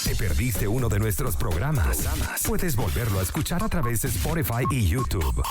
¿Te perdiste uno de nuestros programas? Puedes volverlo a escuchar a través de Spotify y YouTube.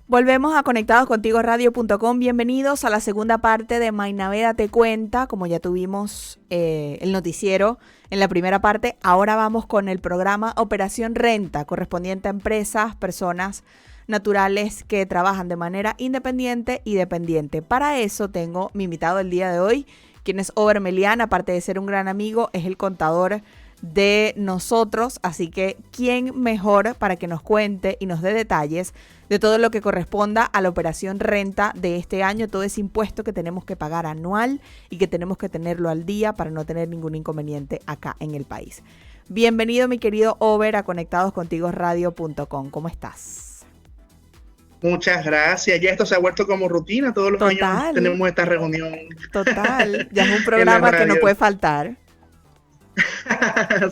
Volvemos a conectadoscontigoradio.com. Bienvenidos a la segunda parte de Mainaveda Te Cuenta. Como ya tuvimos el noticiero en la primera parte, ahora vamos con el programa Operación Renta, correspondiente a empresas, personas naturales que trabajan de manera independiente y dependiente. Para eso tengo mi invitado el día de hoy, quien es Over Melián. Aparte de ser un gran amigo, es el contador de nosotros, así que ¿quién mejor para que nos cuente y nos dé detalles de todo lo que corresponda a la operación renta de este año, todo ese impuesto que tenemos que pagar anual y que tenemos que tenerlo al día para no tener ningún inconveniente acá en el país? Bienvenido, mi querido Over, a conectadoscontigoradio.com. ¿Cómo estás? Muchas gracias. Ya esto se ha vuelto como rutina. Todos los años tenemos esta reunión. Total. Ya es un programa que no puede faltar.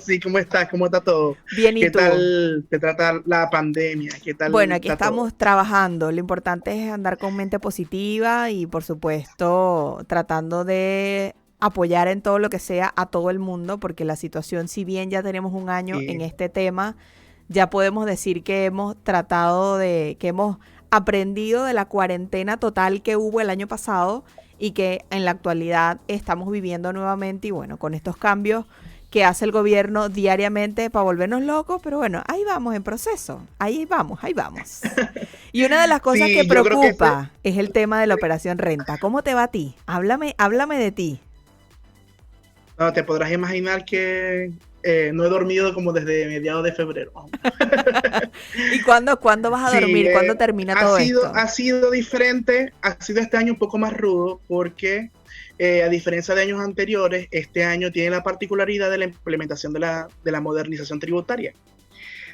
Sí, ¿cómo estás? ¿Cómo está todo? Bien, ¿y ¿Qué tú? tal te trata la pandemia? ¿Qué tal? Bueno, aquí estamos trabajando. Lo importante es andar con mente positiva y, por supuesto, tratando de apoyar en todo lo que sea a todo el mundo, porque la situación, si bien ya tenemos un año en este tema, ya podemos decir que hemos hemos aprendido de la cuarentena total que hubo el año pasado y que en la actualidad estamos viviendo nuevamente, y bueno, con estos cambios que hace el gobierno diariamente para volvernos locos, pero bueno, ahí vamos en proceso, ahí vamos. Y una de las cosas que preocupa es el tema de la operación renta. ¿Cómo te va a ti? Háblame de ti. No, te podrás imaginar que no he dormido como desde mediados de febrero. ¿Y cuándo vas a dormir? ¿Cuándo termina todo esto? Ha sido diferente, ha sido este año un poco más rudo porque a diferencia de años anteriores, este año tiene la particularidad de la implementación de la modernización tributaria.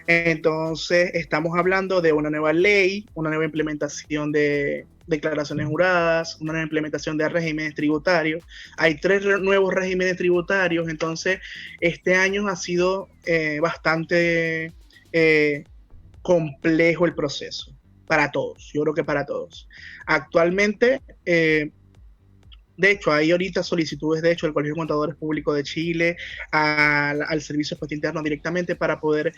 Entonces, estamos hablando de una nueva ley, una nueva implementación de declaraciones juradas, una nueva implementación de regímenes tributarios. Hay 3 nuevos regímenes tributarios, entonces este año ha sido bastante complejo el proceso para todos, yo creo que para todos. Actualmente, de hecho, hay ahorita solicitudes, de hecho, del Colegio de Contadores Públicos de Chile, al Servicio de Impuesto Interno directamente para poder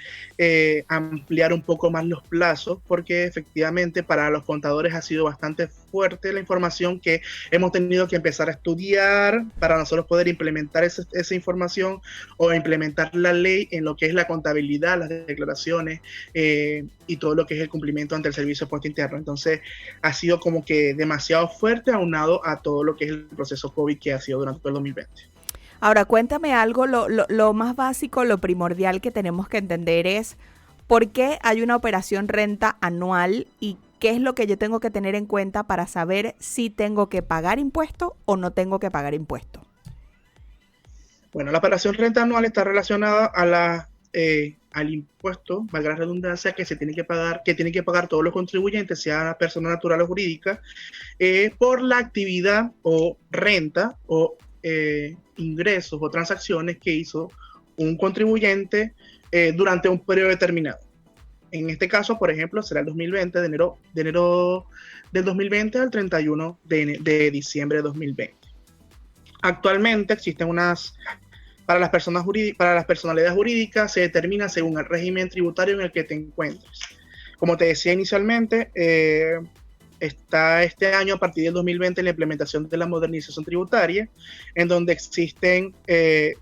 ampliar un poco más los plazos, porque efectivamente para los contadores ha sido bastante fuerte la información que hemos tenido que empezar a estudiar para nosotros poder implementar esa información o implementar la ley en lo que es la contabilidad, las declaraciones y todo lo que es el cumplimiento ante el Servicio de Impuesto Interno. Entonces, ha sido como que demasiado fuerte aunado a todo lo que es el proceso COVID que ha sido durante todo el 2020. Ahora, cuéntame algo, lo más básico, lo primordial que tenemos que entender es por qué hay una operación renta anual y qué es lo que yo tengo que tener en cuenta para saber si tengo que pagar impuesto o no tengo que pagar impuesto. Bueno, la operación renta anual está relacionada al impuesto, valga la redundancia, que tienen que pagar todos los contribuyentes, sea persona natural o jurídica, por la actividad o renta o ingresos o transacciones que hizo un contribuyente durante un periodo determinado. En este caso, por ejemplo, será el 2020, de enero del 2020 al 31 de diciembre de 2020. Actualmente existen para las personalidades jurídicas se determina según el régimen tributario en el que te encuentres. Como te decía inicialmente, está este año, a partir del 2020, la implementación de la modernización tributaria, en donde existen 3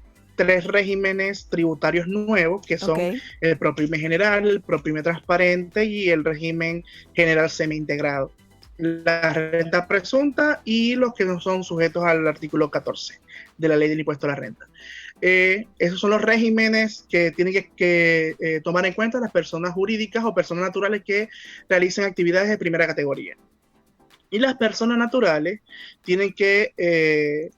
regímenes tributarios nuevos, que son el ProPyme general, el ProPyme transparente y el régimen general semi-integrado. La renta presunta y los que no son sujetos al artículo 14 de la ley del impuesto a la renta. Esos son los regímenes que tienen que tomar en cuenta las personas jurídicas o personas naturales que realicen actividades de primera categoría. Y las personas naturales tienen que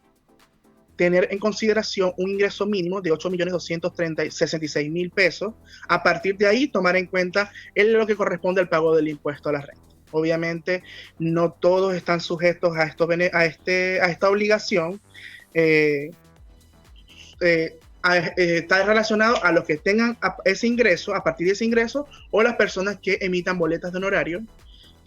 tener en consideración un ingreso mínimo de 8.266.000 pesos. A partir de ahí, tomar en cuenta lo que corresponde al pago del impuesto a la renta. Obviamente, no todos están sujetos a esta obligación. Está relacionado a los que tengan ese ingreso, a partir de ese ingreso, o las personas que emitan boletas de honorario,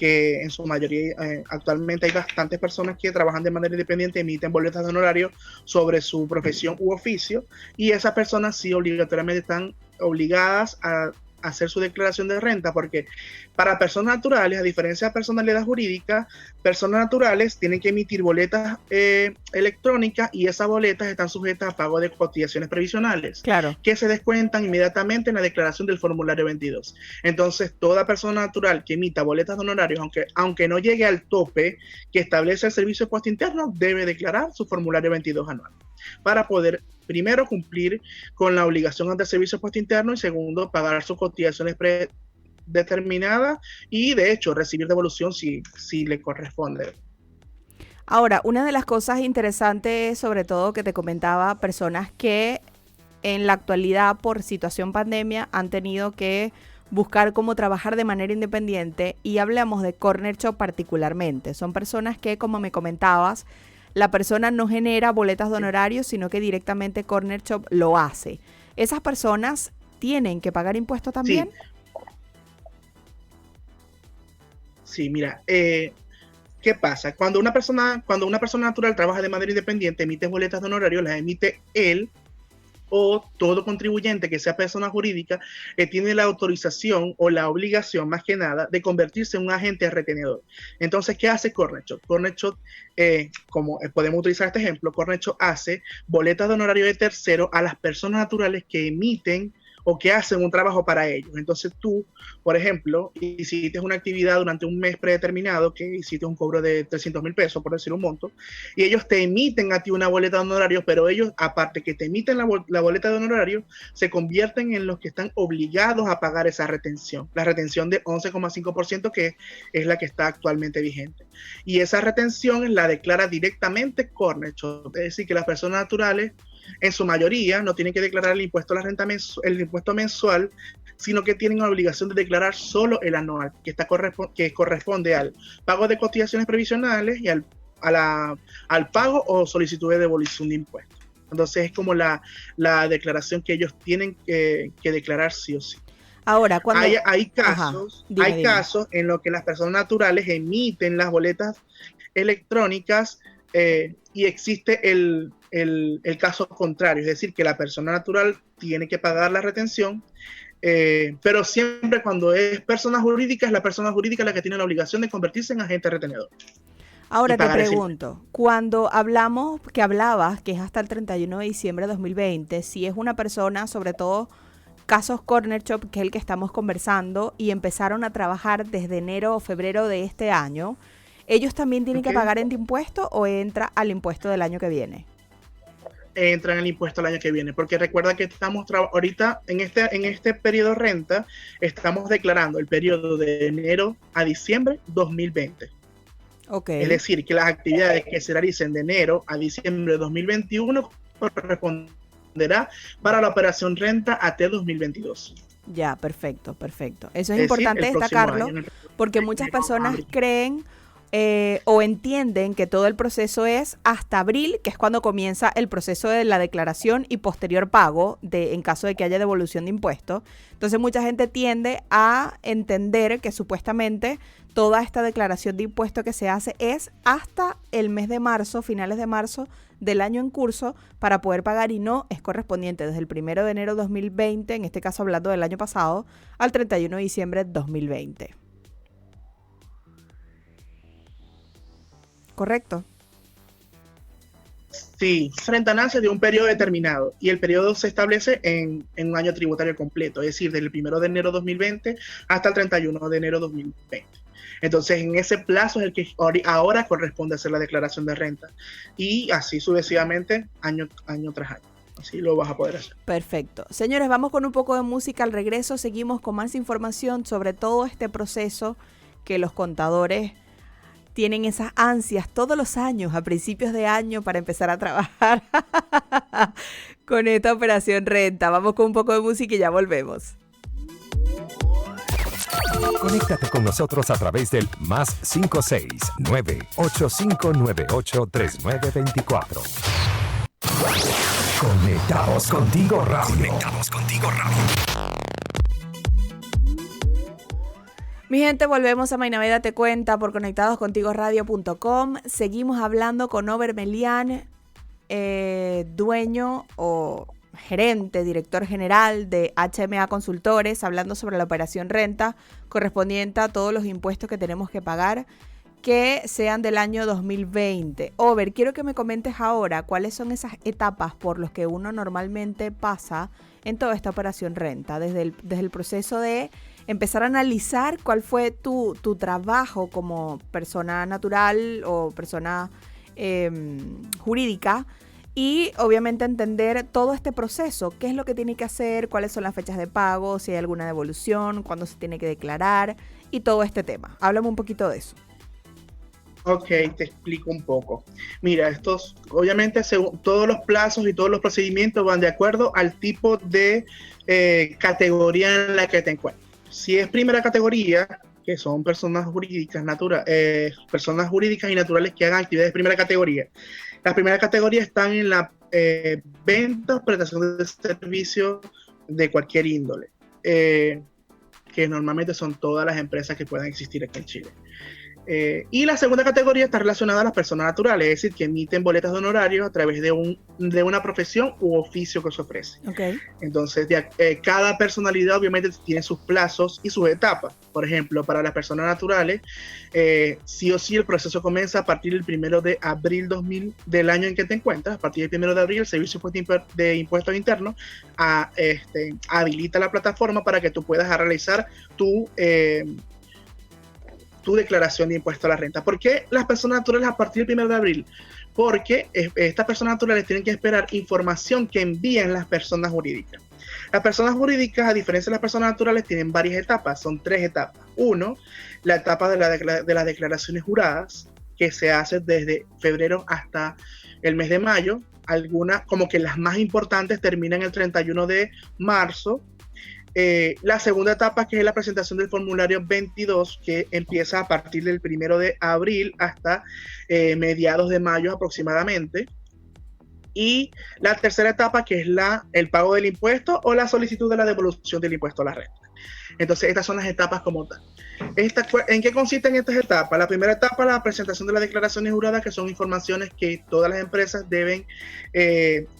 que en su mayoría actualmente hay bastantes personas que trabajan de manera independiente, emiten boletas de honorario sobre su profesión u oficio, y esas personas sí obligatoriamente están obligadas a hacer su declaración de renta, porque para personas naturales, a diferencia de personalidad jurídica, personas naturales tienen que emitir boletas electrónicas, y esas boletas están sujetas a pago de cotizaciones previsionales, Claro. que se descuentan inmediatamente en la declaración del formulario 22. Entonces, toda persona natural que emita boletas de honorarios, aunque no llegue al tope que establece el Servicio de Puesto Interno, debe declarar su formulario 22 anual, para poder, primero, cumplir con la obligación ante el Servicio de Puesto Interno, y segundo, pagar sus cotizaciones predeterminadas y, de hecho, recibir devolución si le corresponde. Ahora, una de las cosas interesantes, sobre todo que te comentaba, personas que en la actualidad por situación pandemia han tenido que buscar cómo trabajar de manera independiente, y hablamos de Corner Shop particularmente. Son personas que, como me comentabas, la persona no genera boletas de honorarios, sino que directamente Corner Shop lo hace. ¿Esas personas tienen que pagar impuestos también? Sí, mira, ¿qué pasa? Cuando una persona natural trabaja de manera independiente, emite boletas de honorario, las emite él o todo contribuyente que sea persona jurídica, que tiene la autorización o la obligación, más que nada, de convertirse en un agente retenedor. Entonces, ¿qué hace Corner Shop? Corner Shop, como podemos utilizar este ejemplo, Corner Shop hace boletas de honorario de tercero a las personas naturales que emiten o que hacen un trabajo para ellos. Entonces tú, por ejemplo, hiciste una actividad durante un mes predeterminado, que hiciste un cobro de 300,000 pesos, por decir un monto, y ellos te emiten a ti una boleta de honorario, pero ellos, aparte que te emiten la boleta de honorario, se convierten en los que están obligados a pagar esa retención, la retención de 11,5%, que es la que está actualmente vigente. Y esa retención la declara directamente Corner Shop, es decir, que las personas naturales, en su mayoría, no tienen que declarar el impuesto a la renta el impuesto mensual, sino que tienen la obligación de declarar solo el anual, que corresponde al pago de cotizaciones previsionales y al pago o solicitud de devolución de impuestos. Entonces es como la declaración que ellos tienen que declarar sí o sí. Ahora, cuando hay casos en los que las personas naturales emiten las boletas electrónicas, y existe el caso contrario, es decir, que la persona natural tiene que pagar la retención, pero siempre cuando es persona jurídica, es la persona jurídica la que tiene la obligación de convertirse en agente retenedor. Ahora te pregunto, cuando hablabas que es hasta el 31 de diciembre de 2020, si es una persona, sobre todo casos Corner Shop, que es el que estamos conversando, y empezaron a trabajar desde enero o febrero de este año, ¿ellos también tienen que pagar el impuesto o entra al impuesto del año que viene? Entra en el impuesto el año que viene, porque recuerda que estamos ahorita en este periodo de renta, estamos declarando el periodo de enero a diciembre 2020. Okay. Es decir, que las actividades que se realicen de enero a diciembre de 2021 corresponderá para la operación renta AT 2022. Ya, perfecto. Eso es importante destacarlo, porque muchas personas creen o entienden que todo el proceso es hasta abril, que es cuando comienza el proceso de la declaración y posterior pago en caso de que haya devolución de impuestos. Entonces mucha gente tiende a entender que supuestamente toda esta declaración de impuestos que se hace es hasta el mes de marzo, finales de marzo del año en curso, para poder pagar, y no, es correspondiente desde el 1 de enero de 2020, en este caso hablando del año pasado, al 31 de diciembre de 2020. ¿Correcto? Sí, renta nace de un periodo determinado, y el periodo se establece en un año tributario completo, es decir, del 1 de enero de 2020 hasta el 31 de enero de 2020. Entonces, en ese plazo es el que ahora corresponde hacer la declaración de renta, y así sucesivamente, año tras año. Así lo vas a poder hacer. Perfecto. Señores, vamos con un poco de música. Al regreso seguimos con más información sobre todo este proceso que los contadores tienen esas ansias todos los años, a principios de año, para empezar a trabajar con esta operación renta. Vamos con un poco de música y ya volvemos. Conéctate con nosotros a través del +56 98598 3924. Conectados contigo radio. Mi gente, volvemos a Mainaveda Te Cuenta por conectadoscontigoradio.com. Seguimos hablando con Over Melián, dueño o gerente, director general de HMA Consultores, hablando sobre la operación renta correspondiente a todos los impuestos que tenemos que pagar que sean del año 2020. Over, quiero que me comentes ahora cuáles son esas etapas por las que uno normalmente pasa en toda esta operación renta, desde el proceso de empezar a analizar cuál fue tu trabajo como persona natural o persona jurídica y obviamente entender todo este proceso, qué es lo que tiene que hacer, cuáles son las fechas de pago, si hay alguna devolución, cuándo se tiene que declarar y todo este tema. Háblame un poquito de eso. Ok, te explico un poco. Mira, obviamente, todos los plazos y todos los procedimientos van de acuerdo al tipo de categoría en la que te encuentras. Si es primera categoría, que son personas jurídicas y naturales que hagan actividades de primera categoría. Las primeras categorías están en la venta o prestación de servicios de cualquier índole, que normalmente son todas las empresas que puedan existir aquí en Chile. Y la segunda categoría está relacionada a las personas naturales, es decir, que emiten boletas de honorarios a través de una profesión u oficio que se ofrece. Okay. Entonces, cada personalidad obviamente tiene sus plazos y sus etapas. Por ejemplo, para las personas naturales, sí o sí el proceso comienza a partir del 1 de abril del año en que te encuentras. A partir del 1 de abril, el Servicio de Impuestos Internos habilita la plataforma para que tú puedas realizar tu declaración de impuesto a la renta. ¿Por qué las personas naturales a partir del 1 de abril? Porque estas personas naturales tienen que esperar información que envíen las personas jurídicas. Las personas jurídicas, a diferencia de las personas naturales, tienen varias etapas, son 3 etapas. 1, la etapa de las declaraciones juradas, que se hace desde febrero hasta el mes de mayo. Algunas, como que las más importantes, terminan el 31 de marzo. La segunda etapa, que es la presentación del formulario 22, que empieza a partir del 1 de abril hasta mediados de mayo aproximadamente. Y la tercera etapa, que es el pago del impuesto o la solicitud de la devolución del impuesto a la renta. Entonces, estas son las etapas como tal. ¿En qué consisten estas etapas? La primera etapa, la presentación de las declaraciones juradas, que son informaciones que todas las empresas deben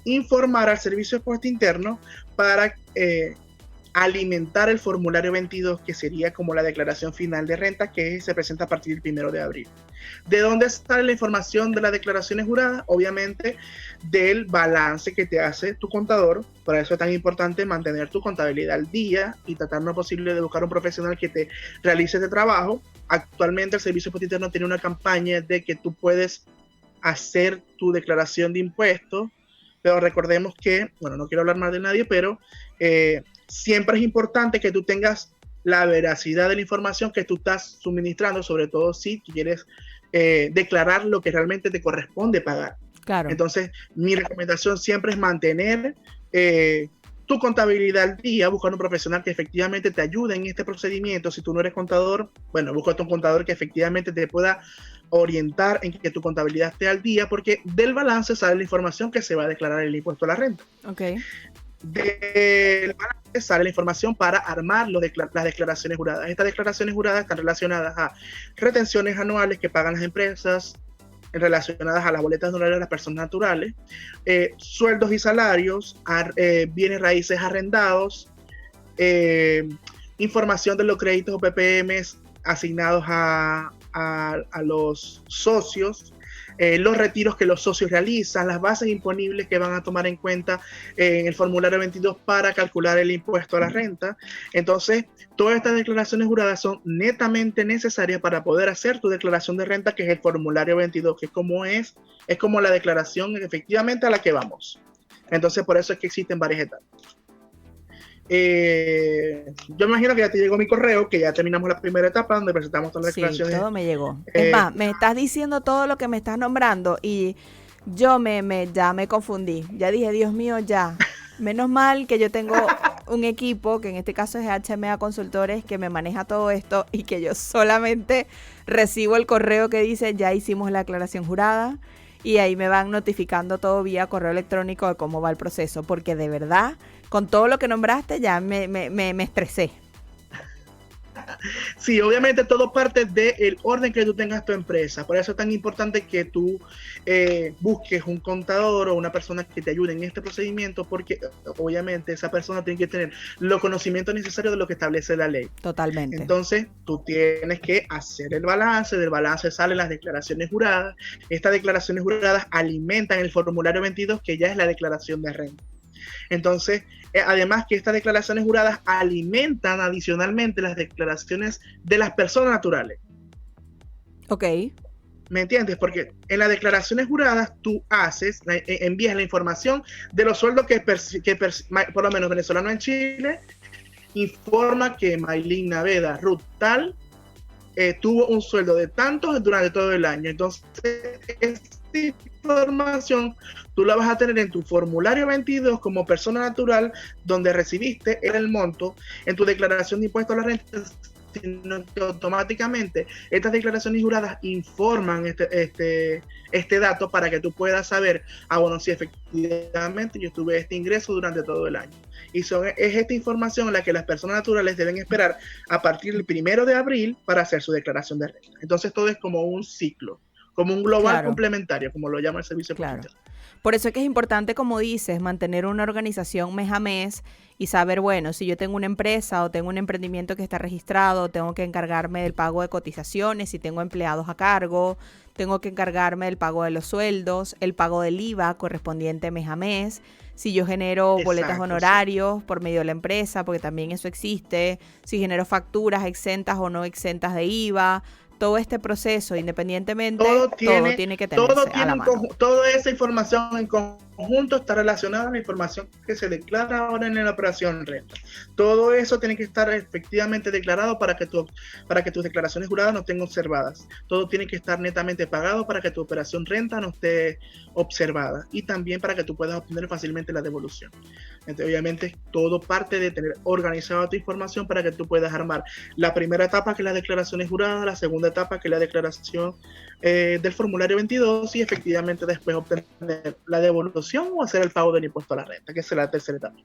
informar al Servicio de Impuesto Interno para alimentar el formulario 22, que sería como la declaración final de renta, que se presenta a partir del 1 de abril. ¿De dónde sale la información de las declaraciones juradas? Obviamente del balance que te hace tu contador. Por eso es tan importante mantener tu contabilidad al día y tratar lo posible de buscar un profesional que te realice este trabajo. Actualmente el Servicio de Impuesto Interno tiene una campaña de que tú puedes hacer tu declaración de impuestos, pero recordemos que, bueno, no quiero hablar mal de nadie, pero siempre es importante que tú tengas la veracidad de la información que tú estás suministrando, sobre todo si tú quieres declarar lo que realmente te corresponde pagar. Claro. Entonces, mi recomendación siempre es mantener tu contabilidad al día, buscar un profesional que efectivamente te ayude en este procedimiento. Si tú no eres contador, bueno, búscate un contador que efectivamente te pueda orientar en que tu contabilidad esté al día, porque del balance sale la información que se va a declarar el impuesto a la renta. Okay. Del balance sale la información para armar las declaraciones juradas. Estas declaraciones juradas están relacionadas a retenciones anuales que pagan las empresas, relacionadas a las boletas de honorario de las personas naturales, sueldos y salarios, bienes raíces arrendados, información de los créditos o PPMs asignados a los socios, los retiros que los socios realizan, las bases imponibles que van a tomar en cuenta en el formulario 22 para calcular el impuesto a la renta. Entonces, todas estas declaraciones juradas son netamente necesarias para poder hacer tu declaración de renta, que es el formulario 22, que es como la declaración efectivamente a la que vamos. Entonces, por eso es que existen varias etapas. Yo me imagino que ya te llegó mi correo, que ya terminamos la primera etapa donde presentamos todas las declaraciones. Sí, todo me llegó. Es más, me estás diciendo todo lo que me estás nombrando y yo ya me confundí. Ya dije, Dios mío, ya. Menos mal que yo tengo un equipo, que en este caso es HMA Consultores, que me maneja todo esto y que yo solamente recibo el correo que dice, ya hicimos la declaración jurada, y ahí me van notificando todo vía correo electrónico de cómo va el proceso, porque de verdad, con todo lo que nombraste, ya me estresé. Sí, obviamente todo parte del orden que tú tengas tu empresa. Por eso es tan importante que tú busques un contador o una persona que te ayude en este procedimiento, porque obviamente esa persona tiene que tener los conocimientos necesarios de lo que establece la ley. Totalmente. Entonces, tú tienes que hacer el balance, del balance salen las declaraciones juradas. Estas declaraciones juradas alimentan el formulario 22, que ya es la declaración de renta. Entonces, además que estas declaraciones juradas alimentan adicionalmente las declaraciones de las personas naturales. Ok. ¿Me entiendes? Porque en las declaraciones juradas tú envías la información de los sueldos que por lo menos venezolano en Chile, informa que Maylin Naveda Ruth tal tuvo un sueldo de tantos durante todo el año. Entonces, esta información tú la vas a tener en tu formulario 22 como persona natural, donde recibiste el monto en tu declaración de impuesto a la renta, sino que automáticamente estas declaraciones juradas informan este dato para que tú puedas saber, bueno, si efectivamente yo tuve este ingreso durante todo el año. Y es esta información la que las personas naturales deben esperar a partir del 1 de abril para hacer su declaración de renta. Entonces todo es como un ciclo, como un global complementario, como lo llama el servicio. Claro. Por eso es que es importante, como dices, mantener una organización mes a mes y saber, bueno, si yo tengo una empresa o tengo un emprendimiento que está registrado, tengo que encargarme del pago de cotizaciones, si tengo empleados a cargo, tengo que encargarme del pago de los sueldos, el pago del IVA correspondiente mes a mes, si yo genero boletos honorarios por medio de la empresa, porque también eso existe, si genero facturas exentas o no exentas de IVA. Todo este proceso, independientemente, todo tiene que tenerse a la mano. Toda esa información en conjunto está relacionada a la información que se declara ahora en la operación renta. Todo eso tiene que estar efectivamente declarado para que tus declaraciones juradas no estén observadas. Todo tiene que estar netamente pagado para que tu operación renta no esté observada, y también para que tú puedas obtener fácilmente la devolución. Entonces, obviamente, todo parte de tener organizada tu información para que tú puedas armar la primera etapa, que es la declaraciones juradas, la segunda etapa, que es la declaración del formulario 22, y efectivamente después obtener la devolución o hacer el pago del impuesto a la renta, que será la tercera etapa.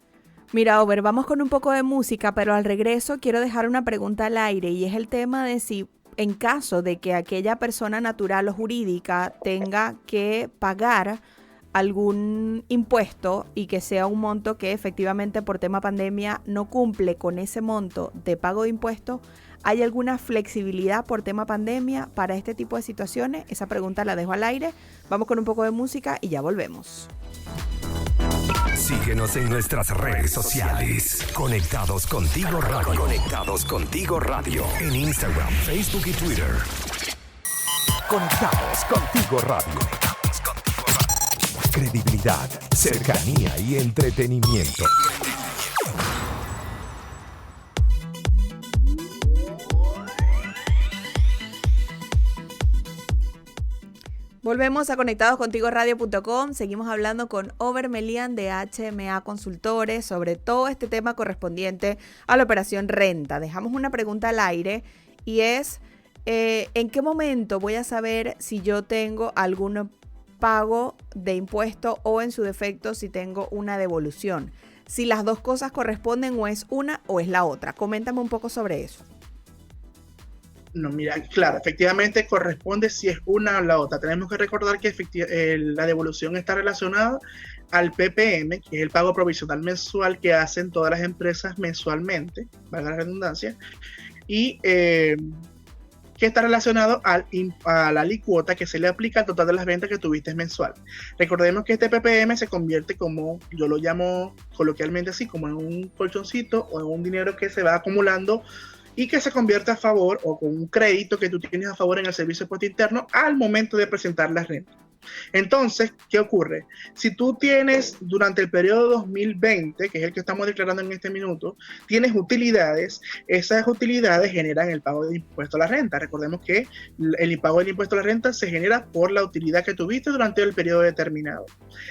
Mira, Over, vamos con un poco de música, pero al regreso quiero dejar una pregunta al aire, y es el tema de si en caso de que aquella persona natural o jurídica tenga que pagar algún impuesto y que sea un monto que efectivamente por tema pandemia no cumple con ese monto de pago de impuestos, ¿hay alguna flexibilidad por tema pandemia para este tipo de situaciones? Esa pregunta la dejo al aire. Vamos con un poco de música y ya volvemos. Síguenos en nuestras redes sociales. Conectados Contigo Radio. Conectados Contigo Radio. En Instagram, Facebook y Twitter. Conectados Contigo Radio. Credibilidad, cercanía y entretenimiento. Volvemos a Conectados Contigo Radio.com. Seguimos hablando con Over Melián de HMA Consultores sobre todo este tema correspondiente a la operación renta. Dejamos una pregunta al aire y es, ¿en qué momento voy a saber si yo tengo algún pago de impuesto o en su defecto si tengo una devolución? Si las dos cosas corresponden, o es una o es la otra. Coméntame un poco sobre eso. No, mira, claro, efectivamente corresponde si es una o la otra. Tenemos que recordar que la devolución está relacionada al PPM, que es el pago provisional mensual que hacen todas las empresas mensualmente, valga la redundancia, y que está relacionado a la alicuota que se le aplica al total de las ventas que tuviste mensual. Recordemos que este PPM se convierte, como yo lo llamo coloquialmente así, como en un colchoncito o en un dinero que se va acumulando y que se convierte a favor o con un crédito que tú tienes a favor en el servicio de impuesto interno al momento de presentar la renta. Entonces, ¿qué ocurre? Si tú tienes durante el periodo 2020, que es el que estamos declarando en este minuto, tienes utilidades, esas utilidades generan el pago de impuesto a la renta. Recordemos que el pago del impuesto a la renta se genera por la utilidad que tuviste durante el periodo determinado.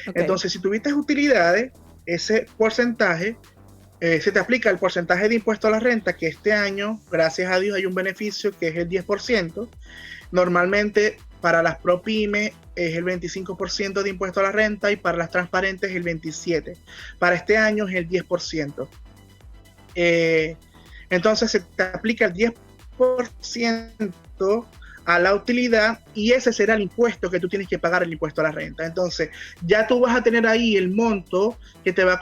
Okay. Entonces, si tuviste utilidades, ese porcentaje se te aplica el porcentaje de impuesto a la renta, que este año, gracias a Dios, hay un beneficio que es el 10%. Normalmente para las ProPyme es el 25% de impuesto a la renta y para las transparentes el 27%. Para este año es el 10%. Entonces se te aplica el 10% a la utilidad y ese será el impuesto que tú tienes que pagar, el impuesto a la renta. Entonces ya tú vas a tener ahí el monto que te va a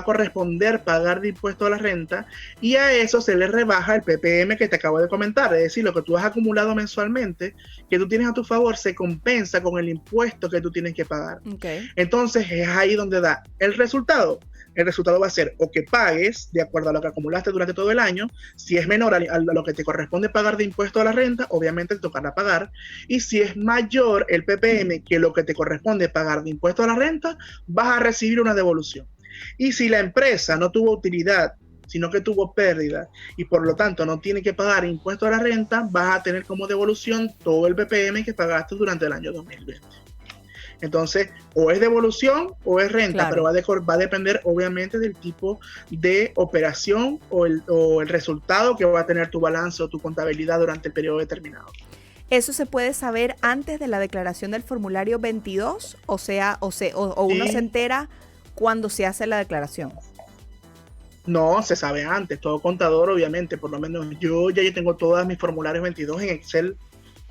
corresponder pagar de impuesto a la renta, y a eso se le rebaja el PPM que te acabo de comentar, es decir, lo que tú has acumulado mensualmente, que tú tienes a tu favor, se compensa con el impuesto que tú tienes que pagar. Okay. Entonces es ahí donde da el resultado. El resultado va a ser o que pagues de acuerdo a lo que acumulaste durante todo el año. Si es menor a lo que te corresponde pagar de impuesto a la renta, obviamente te tocará pagar. Y si es mayor el PPM que lo que te corresponde pagar de impuesto a la renta, vas a recibir una devolución. Y si la empresa no tuvo utilidad, sino que tuvo pérdida y por lo tanto no tiene que pagar impuesto a la renta, vas a tener como devolución todo el PPM que pagaste durante el año 2020. Entonces, o es devolución o es renta, claro, pero va a depender obviamente del tipo de operación o el resultado que va a tener tu balance o tu contabilidad durante el periodo determinado. ¿Eso se puede saber antes de la declaración del formulario 22? O uno se entera cuando se hace la declaración. No, se sabe antes, todo contador obviamente, por lo menos yo tengo todos mis formularios 22 en Excel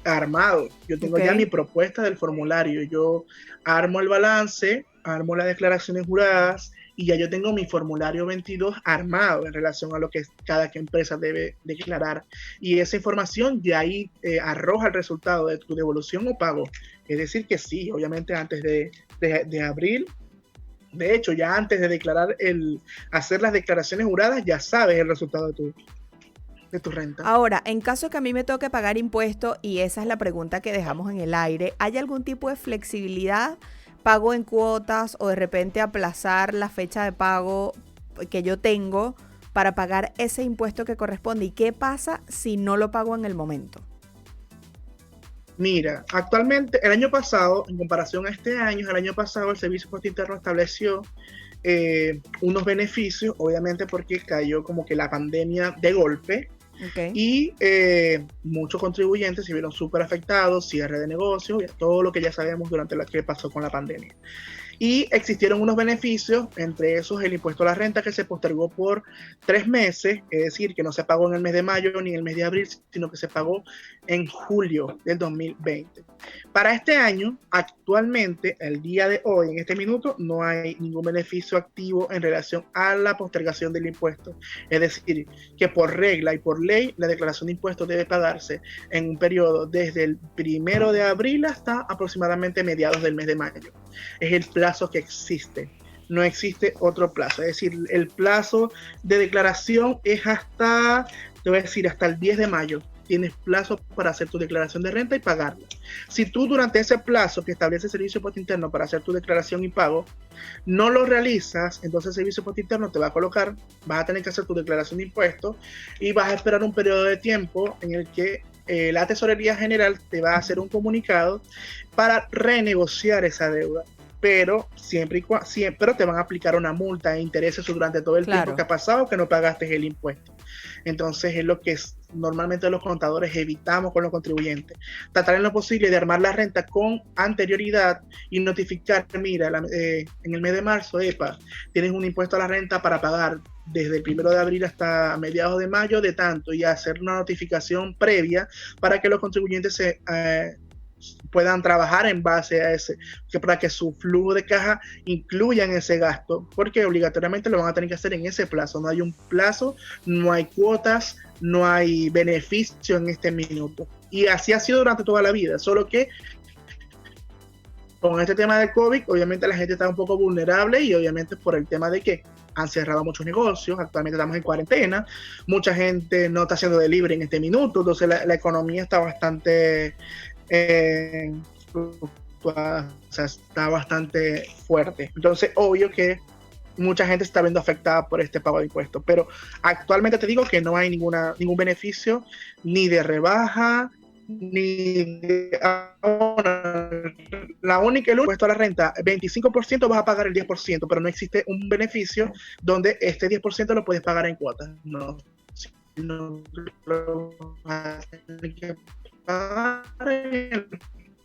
armado. Yo tengo ya mi propuesta del formulario. Yo armo el balance, armo las declaraciones juradas y ya yo tengo mi formulario 22 armado en relación a lo que cada empresa debe declarar. Y esa información de ahí arroja el resultado de tu devolución o pago. Es decir que sí, obviamente antes de abril. De hecho, ya antes de hacer las declaraciones juradas, ya sabes el resultado de tu renta. Ahora, en caso que a mí me toque pagar impuestos, y esa es la pregunta que dejamos en el aire, ¿hay algún tipo de flexibilidad, pago en cuotas o de repente aplazar la fecha de pago que yo tengo para pagar ese impuesto que corresponde? ¿Y qué pasa si no lo pago en el momento? Mira, actualmente, el año pasado, en comparación a este año, el año pasado el Servicio de Impuesto Interno estableció unos beneficios, obviamente porque cayó como que la pandemia de golpe. Okay. Y muchos contribuyentes se vieron súper afectados, cierre de negocios, todo lo que ya sabemos durante lo que pasó con la pandemia. Y existieron unos beneficios, entre esos el impuesto a la renta que se postergó por 3 meses, es decir, que no se pagó en el mes de mayo ni en el mes de abril, sino que se pagó en julio del 2020. Para este año, actualmente, el día de hoy, en este minuto, no hay ningún beneficio activo en relación a la postergación del impuesto. Es decir, que por regla y por ley, la declaración de impuestos debe pagarse en un periodo desde el 1 de abril hasta aproximadamente mediados del mes de mayo. Es el plazo que existe, no existe otro plazo. Es decir, el plazo de declaración es hasta el 10 de mayo. Tienes plazo para hacer tu declaración de renta y pagarla. Si tú durante ese plazo que establece el Servicio de Impuesto Interno para hacer tu declaración y pago, no lo realizas, entonces el Servicio de Impuesto Interno te va a colocar, vas a tener que hacer tu declaración de impuestos y vas a esperar un periodo de tiempo en el que la Tesorería General te va a hacer un comunicado para renegociar esa deuda. Pero siempre te van a aplicar una multa e intereses durante todo el tiempo que ha pasado que no pagaste el impuesto. Entonces es lo que normalmente los contadores evitamos con los contribuyentes. Tratar en lo posible de armar la renta con anterioridad y notificar, mira, en el mes de marzo, tienes un impuesto a la renta para pagar desde el 1 de abril hasta mediados de mayo de tanto, y hacer una notificación previa para que los contribuyentes puedan trabajar en base a para que su flujo de caja incluya en ese gasto, porque obligatoriamente lo van a tener que hacer en ese plazo. No hay un plazo, no hay cuotas, no hay beneficio en este minuto. Y así ha sido durante toda la vida, solo que con este tema del COVID, obviamente la gente está un poco vulnerable y obviamente por el tema de que han cerrado muchos negocios, actualmente estamos en cuarentena, mucha gente no está haciendo delivery en este minuto, entonces la economía está bastante está bastante fuerte. Entonces, obvio que mucha gente está viendo afectada por este pago de impuestos, pero actualmente te digo que no hay ningún beneficio, ni de rebaja, ni de el impuesto a la renta, 25% vas a pagar el 10%, pero no existe un beneficio donde este 10% lo puedes pagar en cuotas. No, sino lo vas a tener que en el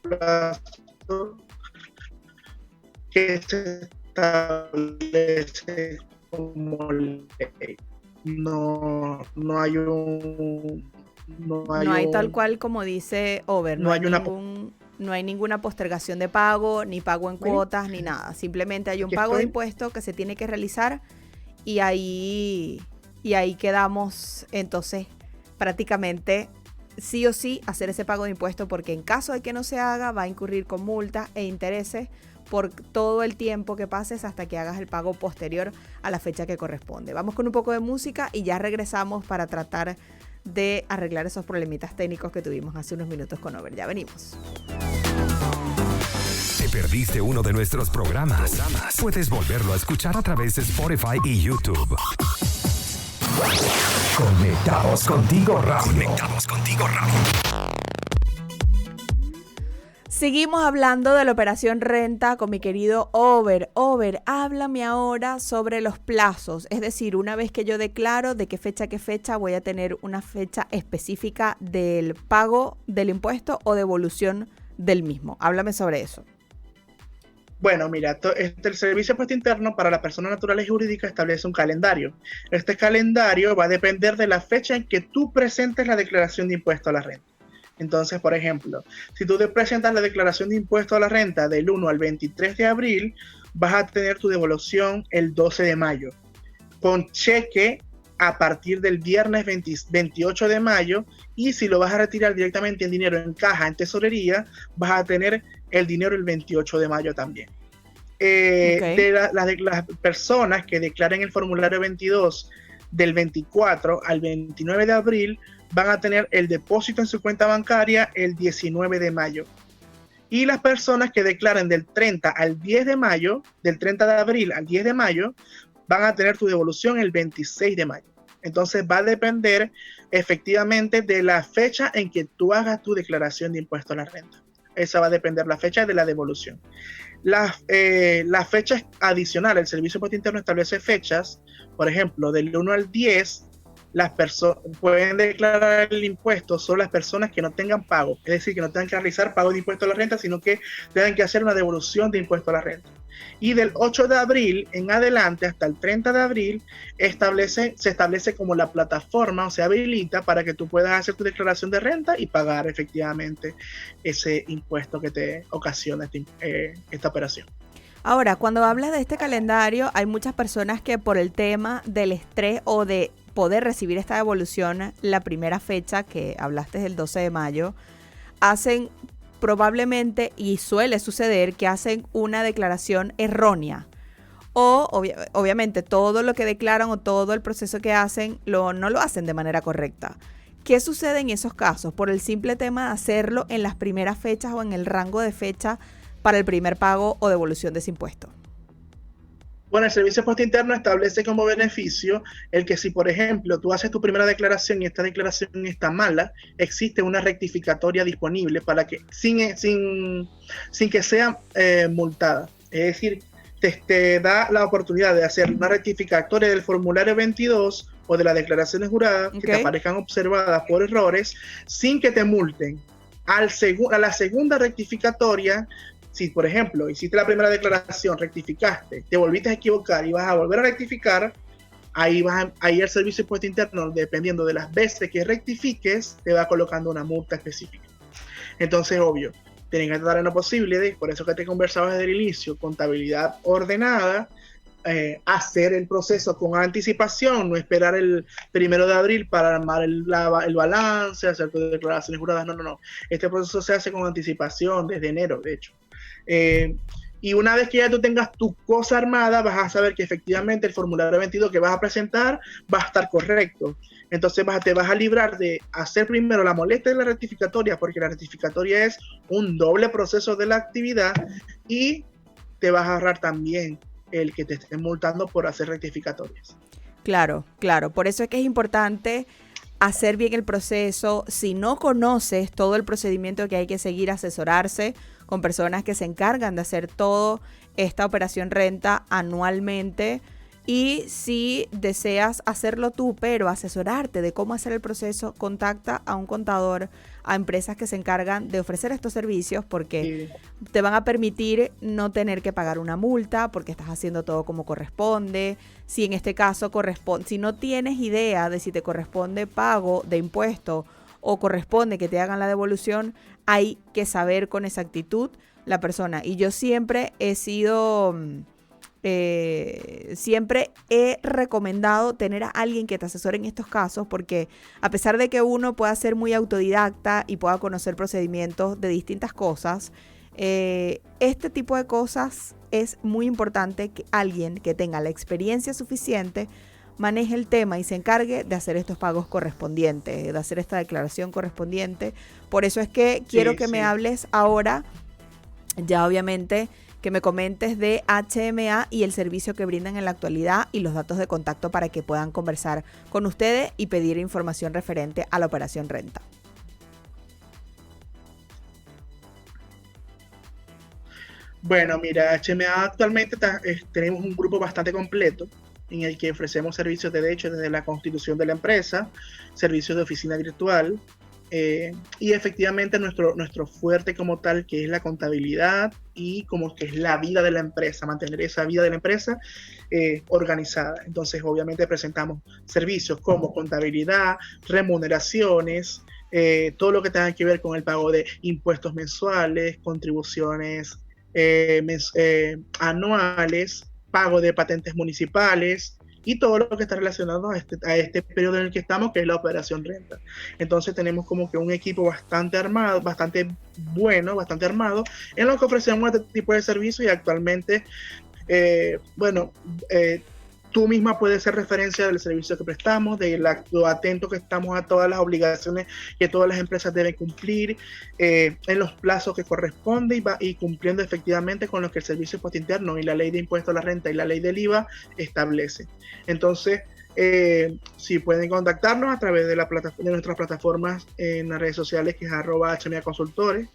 plazo que se establece como ley. no hay No hay tal cual como dice Over, no hay no hay ninguna postergación de pago, ni pago en cuotas, ni nada. Simplemente hay un pago de impuesto que se tiene que realizar y ahí quedamos. Entonces, prácticamente sí o sí hacer ese pago de impuesto, porque en caso de que no se haga, va a incurrir con multas e intereses por todo el tiempo que pases hasta que hagas el pago posterior a la fecha que corresponde. Vamos con un poco de música y ya regresamos para tratar de arreglar esos problemitas técnicos que tuvimos hace unos minutos con Over. Ya venimos. ¿Te perdiste uno de nuestros programas? Puedes volverlo a escuchar a través de Spotify y YouTube. Conectados contigo radio. Conectados contigo radio. Seguimos hablando de la operación renta con mi querido Over. Over, háblame ahora sobre los plazos. Es decir, una vez que yo declaro de qué fecha a qué fecha, voy a tener una fecha específica del pago del impuesto o devolución del mismo. Háblame sobre eso. Bueno, mira, el Servicio de Impuesto Interno para las personas naturales y jurídicas establece un calendario. Este calendario va a depender de la fecha en que tú presentes la declaración de impuesto a la renta. Entonces, por ejemplo, si tú te presentas la declaración de impuesto a la renta del 1 al 23 de abril, vas a tener tu devolución el 12 de mayo, con cheque a partir del viernes 28 de mayo, y si lo vas a retirar directamente en dinero en caja, en tesorería, vas a tener el dinero el 28 de mayo también. De las personas que declaren el formulario 22 del 24 al 29 de abril, van a tener el depósito en su cuenta bancaria el 19 de mayo. Y las personas que declaren del 30 al 10 de mayo, del 30 de abril al 10 de mayo, van a tener tu devolución el 26 de mayo. Entonces va a depender efectivamente de la fecha en que tú hagas tu declaración de impuesto a la renta. Esa va a depender la fecha de la devolución. Las fechas adicionales, el Servicio de Impuesto Interno establece fechas, por ejemplo, del 1 al 10, las personas pueden declarar el impuesto solo las personas que no tengan pago, es decir, que no tengan que realizar pago de impuesto a la renta, sino que tengan que hacer una devolución de impuesto a la renta. Y del 8 de abril en adelante hasta el 30 de abril se establece como la plataforma, o se habilita para que tú puedas hacer tu declaración de renta y pagar efectivamente ese impuesto que te ocasiona esta operación. Ahora, cuando hablas de este calendario, hay muchas personas que por el tema del estrés o de poder recibir esta devolución, la primera fecha que hablaste del 12 de mayo, hacen probablemente, y suele suceder, que hacen una declaración errónea. O obviamente todo lo que declaran o todo el proceso que hacen no lo hacen de manera correcta. ¿Qué sucede en esos casos? Por el simple tema de hacerlo en las primeras fechas o en el rango de fecha para el primer pago o devolución de ese impuesto. Bueno, el Servicio de Impuesto Interno establece como beneficio el que si, por ejemplo, tú haces tu primera declaración y esta declaración está mala, existe una rectificatoria disponible para que sin que sea multada. Es decir, te da la oportunidad de hacer una rectificatoria del formulario 22 o de las declaraciones juradas que te aparezcan observadas por errores sin que te multen. A la segunda rectificatoria, si, por ejemplo, hiciste la primera declaración, rectificaste, te volviste a equivocar y vas a volver a rectificar, ahí el Servicio de Impuesto Interno, dependiendo de las veces que rectifiques, te va colocando una multa específica. Entonces, obvio, tienen que tratar en lo posible, por eso que te conversaba desde el inicio, contabilidad ordenada, hacer el proceso con anticipación, no esperar el 1 de abril para armar el balance, hacer tus declaraciones juradas, no. Este proceso se hace con anticipación desde enero, de hecho. Y una vez que ya tú tengas tu cosa armada, vas a saber que efectivamente el formulario 22 que vas a presentar va a estar correcto. Entonces te vas a librar de hacer primero la molestia de la rectificatoria, porque la rectificatoria es un doble proceso de la actividad, y te vas a ahorrar también el que te estén multando por hacer rectificatorias. Claro. Por eso es que es importante hacer bien el proceso. Si no conoces todo el procedimiento que hay que seguir, asesorarse con personas que se encargan de hacer toda esta operación renta anualmente Y si deseas hacerlo tú, pero asesorarte de cómo hacer el proceso, contacta a un contador, a empresas que se encargan de ofrecer estos servicios, porque te van a permitir no tener que pagar una multa, porque estás haciendo todo como corresponde. Si en este caso si no tienes idea de si te corresponde pago de impuesto o corresponde que te hagan la devolución, hay que saber con exactitud la persona. Y yo siempre siempre he recomendado tener a alguien que te asesore en estos casos, porque a pesar de que uno pueda ser muy autodidacta y pueda conocer procedimientos de distintas cosas, este tipo de cosas es muy importante que alguien que tenga la experiencia suficiente maneje el tema y se encargue de hacer estos pagos correspondientes, de hacer esta declaración correspondiente. Por eso es que quiero que me hables ahora, ya obviamente, que me comentes de HMA y el servicio que brindan en la actualidad y los datos de contacto para que puedan conversar con ustedes y pedir información referente a la operación renta. Bueno, mira, HMA actualmente tenemos un grupo bastante completo en el que ofrecemos servicios de hecho desde la constitución de la empresa, servicios de oficina virtual, y efectivamente nuestro fuerte como tal, que es la contabilidad y como que es la vida de la empresa, mantener esa vida de la empresa organizada. Entonces, obviamente presentamos servicios como contabilidad, remuneraciones, todo lo que tenga que ver con el pago de impuestos mensuales, contribuciones anuales, pago de patentes municipales, y todo lo que está relacionado a este periodo en el que estamos, que es la operación renta. Entonces tenemos como que un equipo bastante armado, bastante bueno, bastante armado, en lo que ofrecemos este tipo de servicios. Y actualmente, tú misma puedes hacer referencia del servicio que prestamos, de lo atento que estamos a todas las obligaciones que todas las empresas deben cumplir, en los plazos que corresponde, y cumpliendo efectivamente con lo que el Servicio de Impuesto Interno y la Ley de Impuesto a la Renta y la Ley del IVA establece. Entonces, si pueden contactarnos a través de nuestras plataformas en las redes sociales, que es @HMAconsultores.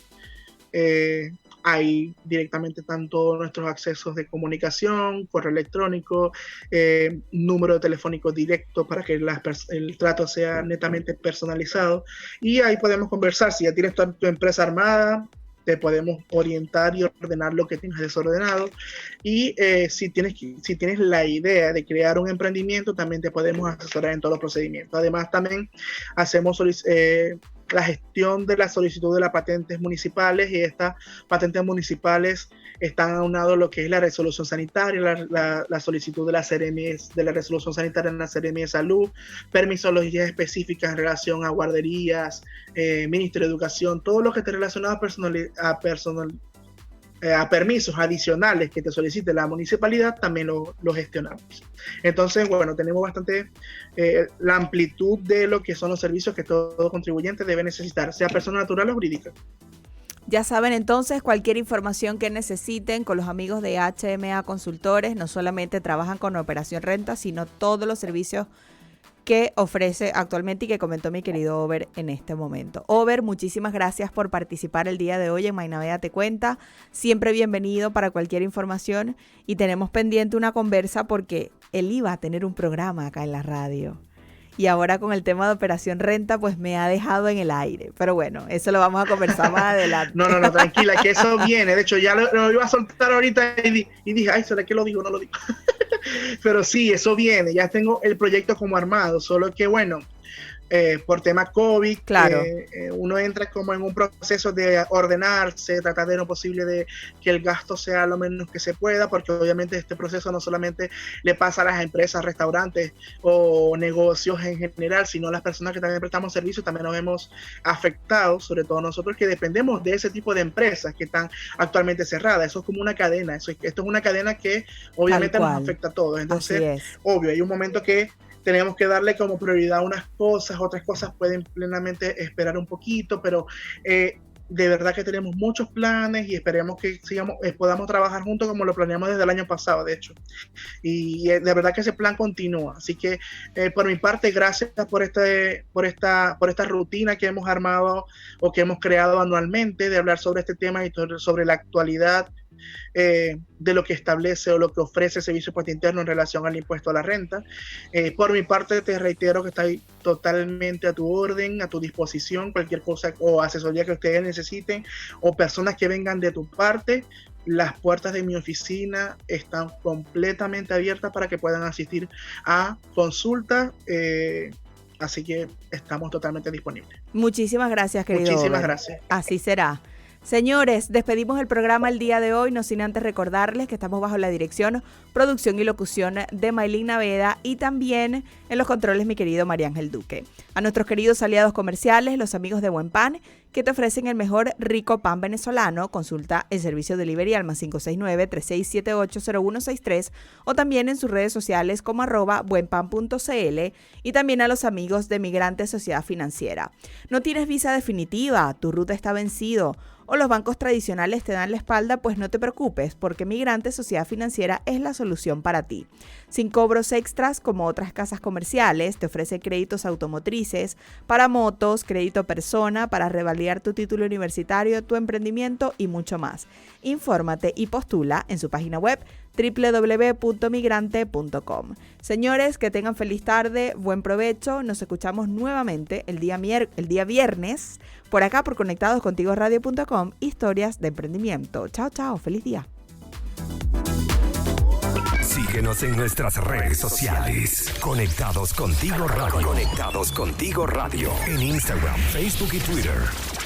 Ahí directamente están todos nuestros accesos de comunicación, correo electrónico, número telefónico directo para que el trato sea netamente personalizado, y ahí podemos conversar. Si ya tienes tu empresa armada, te podemos orientar y ordenar lo que tengas desordenado, y si tienes la idea de crear un emprendimiento, también te podemos asesorar en todos los procedimientos. Además, también hacemos la gestión de la solicitud de las patentes municipales, y estas patentes municipales están aunados a lo que es la resolución sanitaria, la solicitud de la CEREMI, de la resolución sanitaria en la CEREMI de Salud, permisologías específicas en relación a guarderías, Ministerio de Educación, todo lo que esté relacionado a permisos adicionales que te solicite la municipalidad, también lo gestionamos. Entonces, bueno, tenemos bastante la amplitud de lo que son los servicios que todo contribuyente debe necesitar, sea persona natural o jurídica. Ya saben, entonces, cualquier información que necesiten, con los amigos de HMA Consultores, no solamente trabajan con operación renta, sino todos los servicios que ofrece actualmente y que comentó mi querido Over en este momento. Over, muchísimas gracias por participar el día de hoy en Mainaveda Te Cuenta. Siempre bienvenido para cualquier información, y tenemos pendiente una conversa porque él iba a tener un programa acá en la radio. Y ahora con el tema de operación renta, pues me ha dejado en el aire. Pero bueno, eso lo vamos a conversar más adelante. No, tranquila, que eso viene. De hecho, ya lo iba a soltar ahorita y dije, ay, ¿será que lo digo o no lo digo? Pero sí, eso viene. Ya tengo el proyecto como armado, solo que bueno, por tema COVID, claro. Uno entra como en un proceso de ordenarse, tratar de lo posible de que el gasto sea lo menos que se pueda, porque obviamente este proceso no solamente le pasa a las empresas, restaurantes o negocios en general, sino a las personas que también prestamos servicios. También nos hemos afectado, sobre todo nosotros que dependemos de ese tipo de empresas que están actualmente cerradas. Eso es como una cadena, esto es una cadena que obviamente nos afecta a todos. Entonces, obvio, hay un momento que tenemos que darle como prioridad a unas cosas, otras cosas pueden plenamente esperar un poquito, pero de verdad que tenemos muchos planes y esperemos que podamos trabajar juntos como lo planeamos desde el año pasado, de hecho. Y de verdad que ese plan continúa. Así que por mi parte, gracias por esta rutina que hemos armado o que hemos creado anualmente de hablar sobre este tema y sobre la actualidad de lo que establece o lo que ofrece el Servicio de Impuesto Interno en relación al impuesto a la renta. Por mi parte, te reitero que estoy totalmente a tu orden, a tu disposición, cualquier cosa o asesoría que ustedes necesiten o personas que vengan de tu parte. Las puertas de mi oficina están completamente abiertas para que puedan asistir a consultas, así que estamos totalmente disponibles. Muchísimas gracias, querido. Muchísimas gracias. Así será. Señores, despedimos el programa el día de hoy, no sin antes recordarles que estamos bajo la dirección, producción y locución de Maylin Naveda y también en los controles mi querido María Ángel Duque. A nuestros queridos aliados comerciales, los amigos de Buen Pan, que te ofrecen el mejor rico pan venezolano, consulta el servicio delivery al +569-3678-0163 o también en sus redes sociales como @buenpan.cl y también a los amigos de Migrantes Sociedad Financiera. ¿No tienes visa definitiva? ¿Tu ruta está vencido? ¿O los bancos tradicionales te dan la espalda? Pues no te preocupes, porque Migrantes Sociedad Financiera es la solución para ti. Sin cobros extras como otras casas comerciales, te ofrece créditos automotrices, para motos, crédito persona, para revalidar tu título universitario, tu emprendimiento y mucho más. Infórmate y postula en su página web www.migrante.com. Señores, que tengan feliz tarde, buen provecho. Nos escuchamos nuevamente el día viernes por acá por conectadoscontigoradio.com, historias de emprendimiento. Chao, chao, feliz día. Síguenos en nuestras redes sociales. Conectados Contigo Radio. Conectados Contigo Radio. En Instagram, Facebook y Twitter.